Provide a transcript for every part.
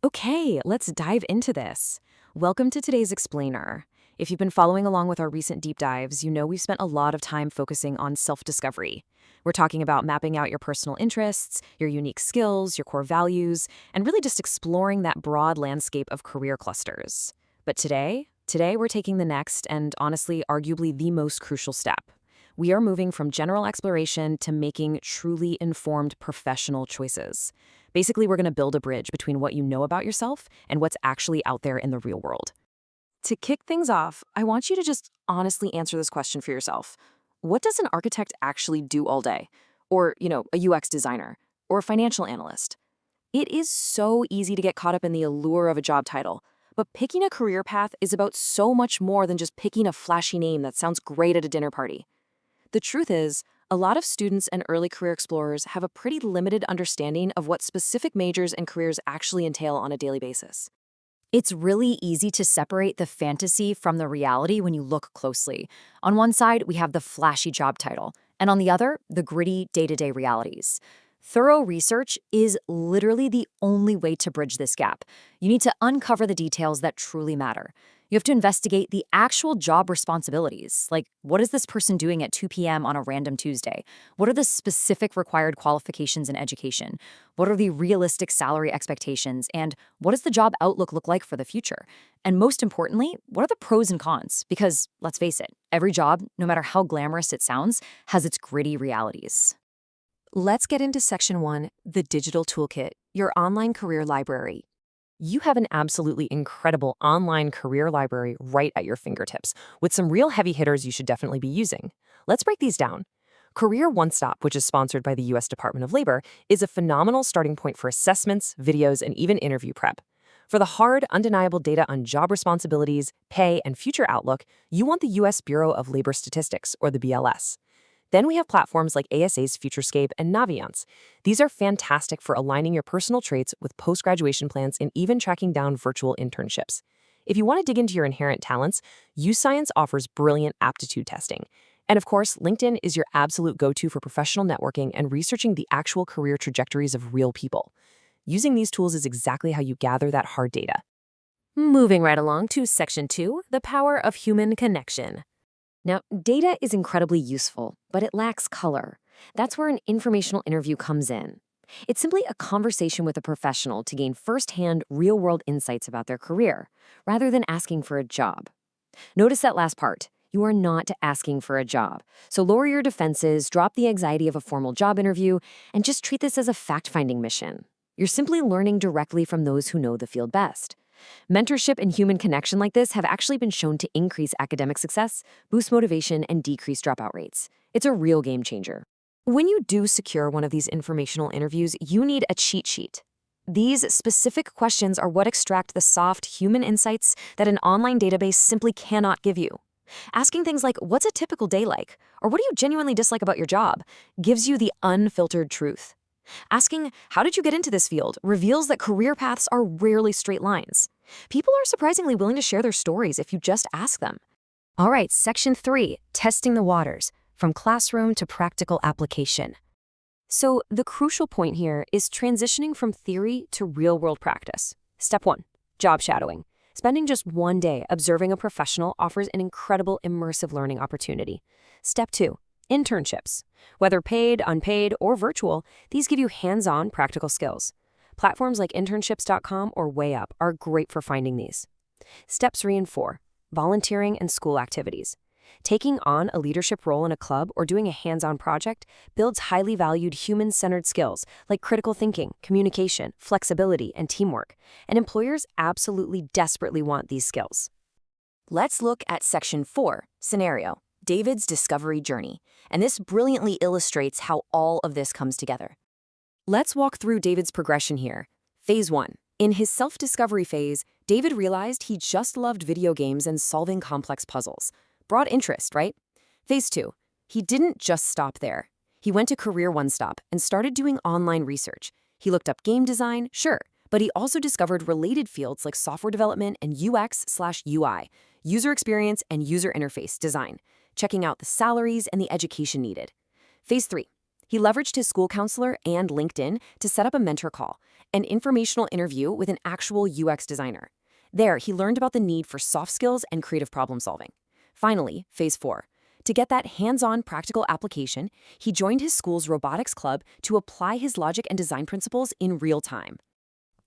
Okay, let's dive into this. Welcome to today's explainer. If you've been following along with our recent deep dives, you know we've spent a lot of time focusing on self-discovery. We're talking about mapping out your personal interests, your unique skills, your core values, and really just exploring that broad landscape of career clusters. But today we're taking the next and honestly, arguably the most crucial step. We are moving from general exploration to making truly informed professional choices. Basically, we're going to build a bridge between what you know about yourself and what's actually out there in the real world. To kick things off, I want you to just honestly answer this question for yourself. What does an architect actually do all day? Or, a UX designer? Or a financial analyst? It is so easy to get caught up in the allure of a job title. But picking a career path is about so much more than just picking a flashy name that sounds great at a dinner party. The truth is, a lot of students and early career explorers have a pretty limited understanding of what specific majors and careers actually entail on a daily basis. It's really easy to separate the fantasy from the reality when you look closely. On one side, we have the flashy job title, and on the other, the gritty day-to-day realities. Thorough research is literally the only way to bridge this gap. You need to uncover the details that truly matter. You have to investigate the actual job responsibilities, like what is this person doing at 2 p.m. on a random Tuesday? What are the specific required qualifications in education? What are the realistic salary expectations? And what does the job outlook look like for the future? And most importantly, what are the pros and cons? Because let's face it, every job, no matter how glamorous it sounds, has its gritty realities. Let's get into Section 1, the Digital Toolkit, your online career library. You have an absolutely incredible online career library right at your fingertips, with some real heavy hitters you should definitely be using. Let's break these down. Career One Stop, which is sponsored by the U.S. Department of Labor, is a phenomenal starting point for assessments, videos, and even interview prep. For the hard, undeniable data on job responsibilities, pay, and future outlook, you want the U.S. Bureau of Labor Statistics, or the BLS. Then we have platforms like ASA's Futurescape and Naviance. These are fantastic for aligning your personal traits with post-graduation plans and even tracking down virtual internships. If you want to dig into your inherent talents, UScience offers brilliant aptitude testing. And of course, LinkedIn is your absolute go-to for professional networking and researching the actual career trajectories of real people. Using these tools is exactly how you gather that hard data. Moving right along to Section 2, the power of human connection. Now, data is incredibly useful, but it lacks color. That's where an informational interview comes in. It's simply a conversation with a professional to gain firsthand, real-world insights about their career, rather than asking for a job. Notice that last part. You are not asking for a job. So lower your defenses, drop the anxiety of a formal job interview, and just treat this as a fact-finding mission. You're simply learning directly from those who know the field best. Mentorship and human connection like this have actually been shown to increase academic success, boost motivation, and decrease dropout rates. It's a real game changer. When you do secure one of these informational interviews, you need a cheat sheet. These specific questions are what extract the soft human insights that an online database simply cannot give you. Asking things like, what's a typical day like? Or what do you genuinely dislike about your job? Gives you the unfiltered truth. Asking, how did you get into this field, reveals that career paths are rarely straight lines. People are surprisingly willing to share their stories if you just ask them. All right, Section 3, testing the waters, from classroom to practical application. So the crucial point here is transitioning from theory to real-world practice. Step 1, job shadowing. Spending just one day observing a professional offers an incredible immersive learning opportunity. Step 2, internships. Whether paid, unpaid, or virtual, these give you hands-on practical skills. Platforms like internships.com or WayUp are great for finding these. Steps 3 and 4, volunteering and school activities. Taking on a leadership role in a club or doing a hands-on project builds highly valued human-centered skills like critical thinking, communication, flexibility, and teamwork. And employers absolutely desperately want these skills. Let's look at Section 4, scenario. David's discovery journey, and this brilliantly illustrates how all of this comes together. Let's walk through David's progression here. Phase 1. In his self-discovery phase, David realized he just loved video games and solving complex puzzles. Broad interest, right? Phase 2. He didn't just stop there. He went to Career One Stop and started doing online research. He looked up game design, sure, but he also discovered related fields like software development and UX/UI, user experience and user interface design, checking out the salaries and the education needed. Phase 3. He leveraged his school counselor and LinkedIn to set up a mentor call, an informational interview with an actual UX designer. There, he learned about the need for soft skills and creative problem solving. Finally, phase 4. To get that hands-on practical application, he joined his school's robotics club to apply his logic and design principles in real time.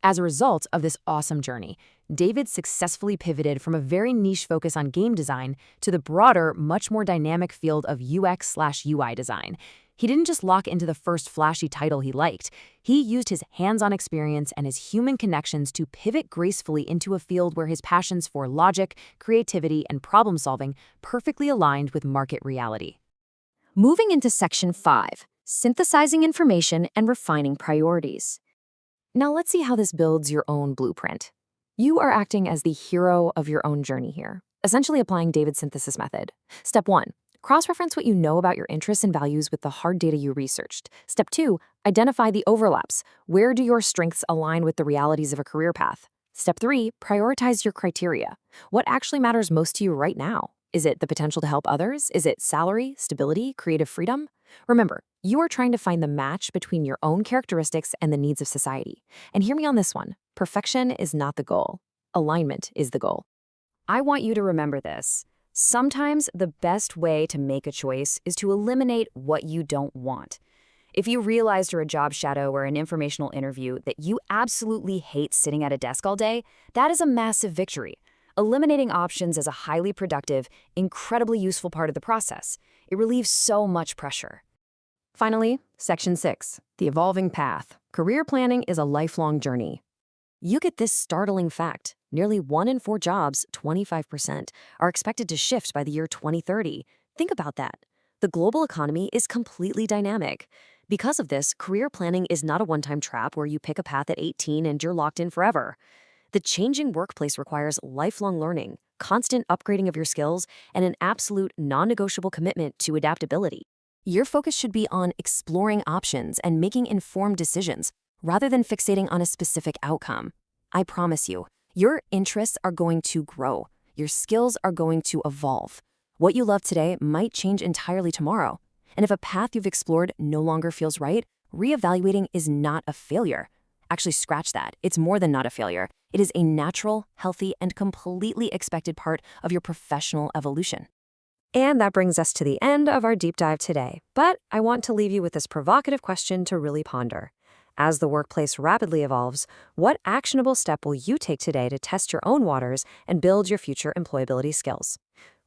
As a result of this awesome journey, David successfully pivoted from a very niche focus on game design to the broader, much more dynamic field of UX/UI design. He didn't just lock into the first flashy title he liked. He used his hands-on experience and his human connections to pivot gracefully into a field where his passions for logic, creativity, and problem-solving perfectly aligned with market reality. Moving into Section 5, Synthesizing Information and Refining Priorities. Now let's see how this builds your own blueprint. You are acting as the hero of your own journey here, essentially applying David's synthesis method. Step 1. Cross-reference what you know about your interests and values with the hard data you researched. Step 2. Identify the overlaps. Where do your strengths align with the realities of a career path? Step 3. Prioritize your criteria. What actually matters most to you right now? Is it the potential to help others? Is it salary, stability, creative freedom? Remember, you are trying to find the match between your own characteristics and the needs of society. And hear me on this one. Perfection is not the goal. Alignment is the goal. I want you to remember this. Sometimes the best way to make a choice is to eliminate what you don't want. If you realize through a job shadow or an informational interview that you absolutely hate sitting at a desk all day, that is a massive victory. Eliminating options is a highly productive, incredibly useful part of the process. It relieves so much pressure. Finally, Section 6, the evolving path. Career planning is a lifelong journey. You get this startling fact. Nearly 1 in 4 jobs, 25%, are expected to shift by the year 2030. Think about that. The global economy is completely dynamic. Because of this, career planning is not a one-time trap where you pick a path at 18 and you're locked in forever. The changing workplace requires lifelong learning, constant upgrading of your skills, and an absolute non-negotiable commitment to adaptability. Your focus should be on exploring options and making informed decisions, rather than fixating on a specific outcome. I promise you, your interests are going to grow. Your skills are going to evolve. What you love today might change entirely tomorrow. And if a path you've explored no longer feels right, reevaluating is not a failure. Actually, scratch that. It's more than not a failure. It is a natural, healthy, and completely expected part of your professional evolution. And that brings us to the end of our deep dive today. But I want to leave you with this provocative question to really ponder. As the workplace rapidly evolves, what actionable step will you take today to test your own waters and build your future employability skills?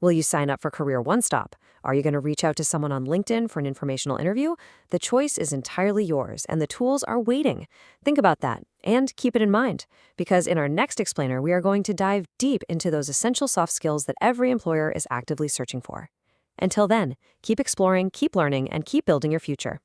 Will you sign up for Career One Stop? Are you going to reach out to someone on LinkedIn for an informational interview? The choice is entirely yours, and the tools are waiting. Think about that, and keep it in mind, because in our next explainer, we are going to dive deep into those essential soft skills that every employer is actively searching for. Until then, keep exploring, keep learning, and keep building your future.